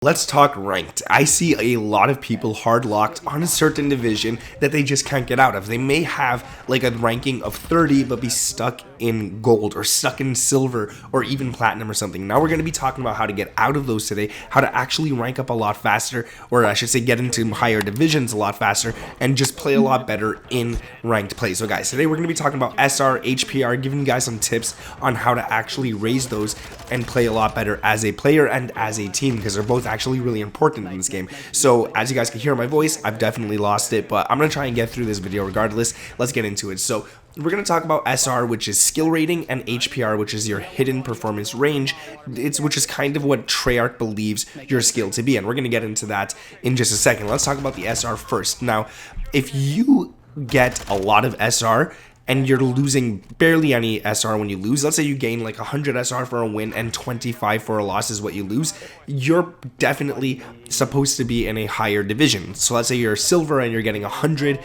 Let's talk ranked. I see a lot of people hard locked on a certain division that they just can't get out of. They may have like a ranking of 30 but be stuck in gold or stuck in silver or even platinum or something. Now we're going to be talking about how to get out of those today, how to actually rank up a lot faster, or I should say get into higher divisions a lot faster and just play a lot better in ranked play. So guys, today we're going to be talking about SR, HPR, giving you guys some tips on how to actually raise those and play a lot better as a player and as a team, because they're both actually really important in this game. So as you guys can hear my voice, I've definitely lost it, but I'm going to try and get through this video regardless. Let's get into it. So we're going to talk about SR, which is skill rating, and HPR, which is your hidden performance range, which is kind of what Treyarch believes your skill to be, and we're going to get into that in just a second. Let's talk about the SR first. Now, if you get a lot of SR, and you're losing barely any SR when you lose, let's say you gain like 100 SR for a win and 25 for a loss is what you lose, you're definitely supposed to be in a higher division. So let's say you're silver and you're getting 100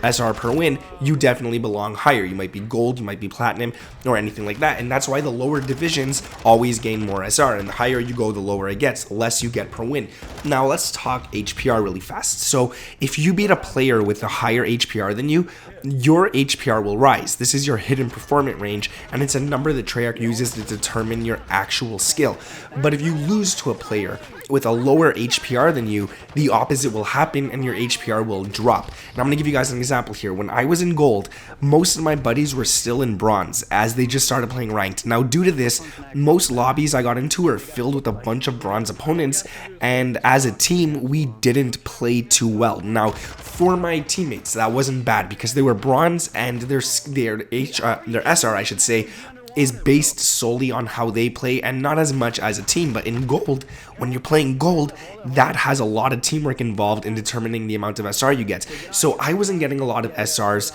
SR per win, you definitely belong higher. You might be gold, you might be platinum, or anything like that. And that's why the lower divisions always gain more SR, and the higher you go, the lower it gets, the less you get per win. Now let's talk HPR really fast. So if you beat a player with a higher HPR than you, your HPR will rise. This is your hidden performance range, and it's a number that Treyarch uses to determine your actual skill. But if you lose to a player with a lower HPR than you, the opposite will happen and your HPR will drop. And I'm going to give you guys an example here. When I was in gold, most of my buddies were still in bronze as they just started playing ranked. Now due to this, most lobbies I got into are filled with a bunch of bronze opponents, and as a team, we didn't play too well. Now for my teammates, that wasn't bad because they were bronze, and their SR, I should say, is based solely on how they play and not as much as a team. But in gold, when you're playing gold, that has a lot of teamwork involved in determining the amount of SR you get. So I wasn't getting a lot of SRs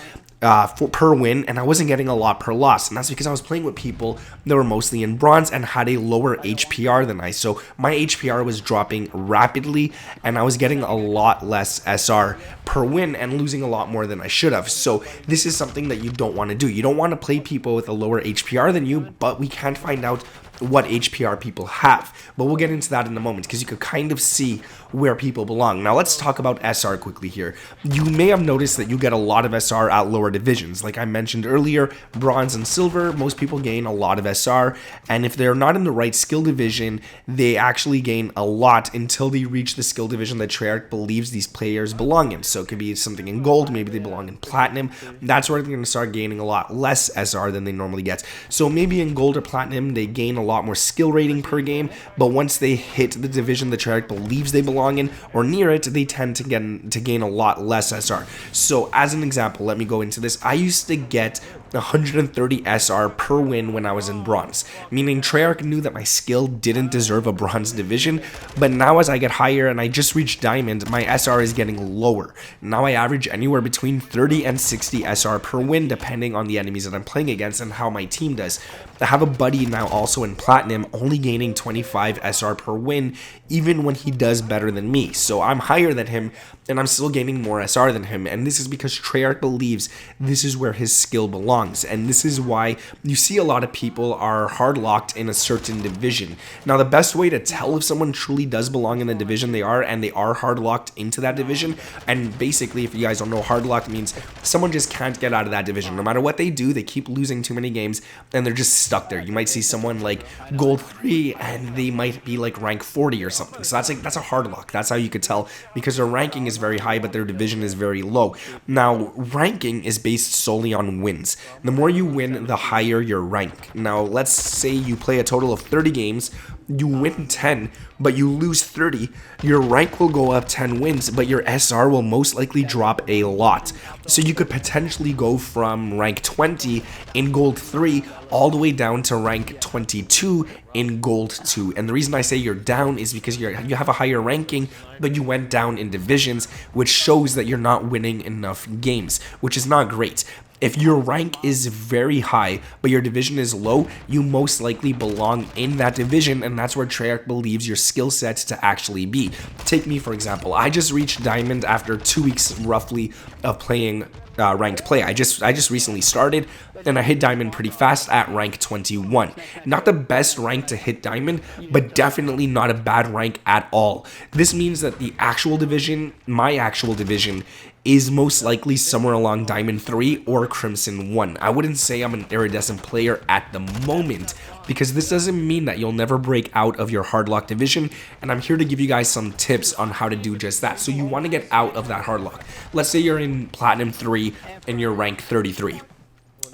per win, and I wasn't getting a lot per loss, and that's because I was playing with people that were mostly in bronze and had a lower HPR than I. So my HPR was dropping rapidly, and I was getting a lot less SR per win and losing a lot more than I should have. So this is something that you don't want to do. You don't want to play people with a lower HPR than you, but we can't find out what HPR people have, but we'll get into that in a moment because you could kind of see where people belong. Now let's talk about SR quickly here. You may have noticed that you get a lot of SR at lower divisions. Like I mentioned earlier, bronze and silver, most people gain a lot of SR, and if they're not in the right skill division, they actually gain a lot until they reach the skill division that Treyarch believes these players belong in. So it could be something in gold, maybe they belong in platinum. That's where they're going to start gaining a lot less SR than they normally get. So maybe in gold or platinum, they gain a lot more skill rating per game, but once they hit the division that Treyarch believes they belong in or near it, they tend to gain a lot less SR. So as an example, let me go into this. I used to get 130 SR per win when I was in bronze, meaning Treyarch knew that my skill didn't deserve a bronze division, but now as I get higher and I just reached diamond, my SR is getting lower. Now I average anywhere between 30 and 60 SR per win depending on the enemies that I'm playing against and how my team does. I have a buddy now also in platinum only gaining 25 SR per win even when he does better than me. So I'm higher than him and I'm still gaining more SR than him, and this is because Treyarch believes this is where his skill belongs, and this is why you see a lot of people are hard locked in a certain division. Now the best way to tell if someone truly does belong in the division they are, and they are hard locked into that division, and basically if you guys don't know, hard locked means someone just can't get out of that division. No matter what they do, they keep losing too many games and they're just stuck there. You might see someone like gold 3 and they might be like rank 40 or something. So that's a hard lock. That's how you could tell, because their ranking is very high but their division is very low. Now ranking is based solely on wins. The more you win, the higher your rank. Now let's say you play a total of 30 games, you win 10 but you lose 30, your rank will go up 10 wins, but your SR will most likely drop a lot. So you could potentially go from rank 20 in gold 3 all the way down to rank 22 in gold 2. And the reason I say you're down is because you have a higher ranking, but you went down in divisions, which shows that you're not winning enough games, which is not great. If your rank is very high, but your division is low, you most likely belong in that division, and that's where Treyarch believes your skill set to actually be. Take me, for example. I just reached diamond after 2 weeks roughly of playing ranked play. I just recently started, and I hit diamond pretty fast at rank 21. Not the best rank to hit diamond, but definitely not a bad rank at all. This means that the actual division, my actual division, is most likely somewhere along Diamond 3 or Crimson 1. I wouldn't say I'm an iridescent player at the moment, because this doesn't mean that you'll never break out of your hardlock division, and I'm here to give you guys some tips on how to do just that. So you want to get out of that hardlock. Let's say you're in Platinum 3 and you're rank 33.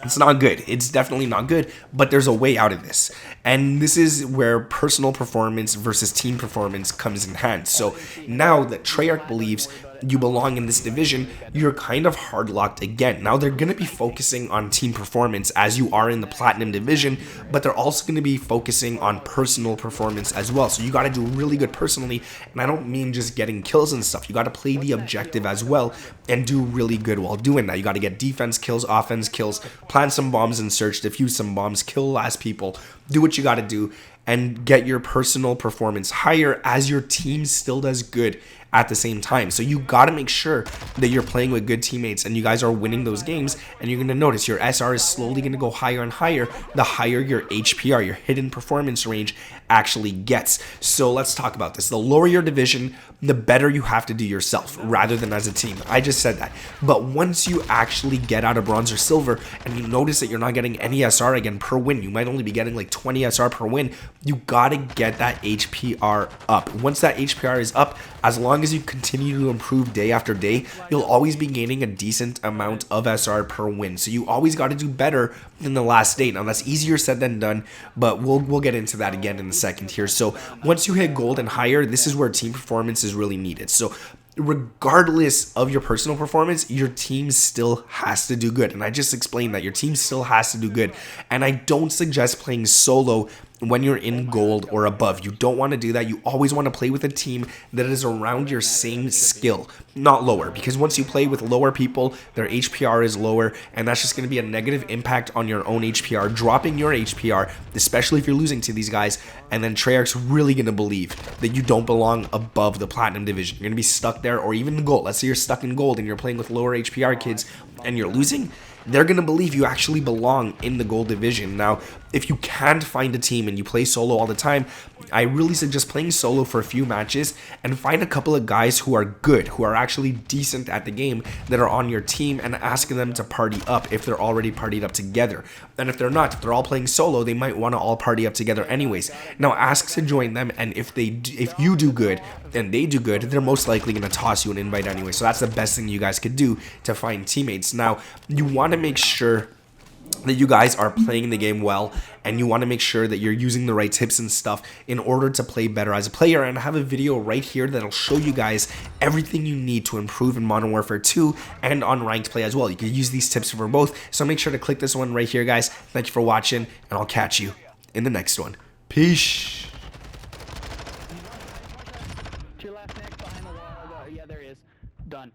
It's not good. It's definitely not good, but there's a way out of this. And this is where personal performance versus team performance comes in hand. So now that Treyarch believes you belong in this division, you're kind of hard locked again. Now they're going to be focusing on team performance as you are in the Platinum division, but they're also going to be focusing on personal performance as well. So you got to do really good personally, and I don't mean just getting kills and stuff. You got to play the objective as well and do really good while doing that. You got to get defense kills, offense kills, plant some bombs and search, defuse some bombs, kill last people, do what you got to do, and get your personal performance higher as your team still does good at the same time. So you got to make sure that you're playing with good teammates and you guys are winning those games, and you're going to notice your SR is slowly going to go higher and higher the higher your HPR, your hidden performance range, actually gets. So let's talk about this. The lower your division, the better you have to do yourself rather than as a team. I just said that. But once you actually get out of bronze or silver and you notice that you're not getting any SR again per win, you might only be getting like 20 SR per win, you got to get that HPR up. Once that HPR is up, as long as you continue to improve day after day, you'll always be gaining a decent amount of SR per win. So you always got to do better than the last day. Now that's easier said than done, but we'll get into that again in a second here. So once you hit gold and higher, this is where team performance is really needed. So regardless of your personal performance, your team still has to do good. And I just explained that your team still has to do good. And I don't suggest playing solo when you're in gold or above. You don't want to do that. You always want to play with a team that is around your same skill, not lower, because once you play with lower people, their HPR is lower, and that's just going to be a negative impact on your own HPR, dropping your HPR, especially if you're losing to these guys. And then Treyarch's really going to believe that you don't belong above the Platinum division. You're going to be stuck there, or even gold. Let's say you're stuck in gold and you're playing with lower HPR kids and you're losing. They're going to believe you actually belong in the gold division. Now, if you can't find a team and you play solo all the time, I really suggest playing solo for a few matches and find a couple of guys who are good, who are actually decent at the game, that are on your team, and asking them to party up if they're already partied up together. And if they're not, if they're all playing solo, they might want to all party up together anyways. Now, ask to join them, and if you do good and they do good, they're most likely going to toss you an invite anyway. So that's the best thing you guys could do to find teammates. Now, you want to make sure that you guys are playing the game well, and you want to make sure that you're using the right tips and stuff in order to play better as a player. And I have a video right here that'll show you guys everything you need to improve in Modern Warfare 2 and on ranked play as well. You can use these tips for both, so make sure to click this one right here, guys. Thank you for watching, and I'll catch you in the next one. Peace. To your left, Nick, behind the wall. Yeah, there he is. Done.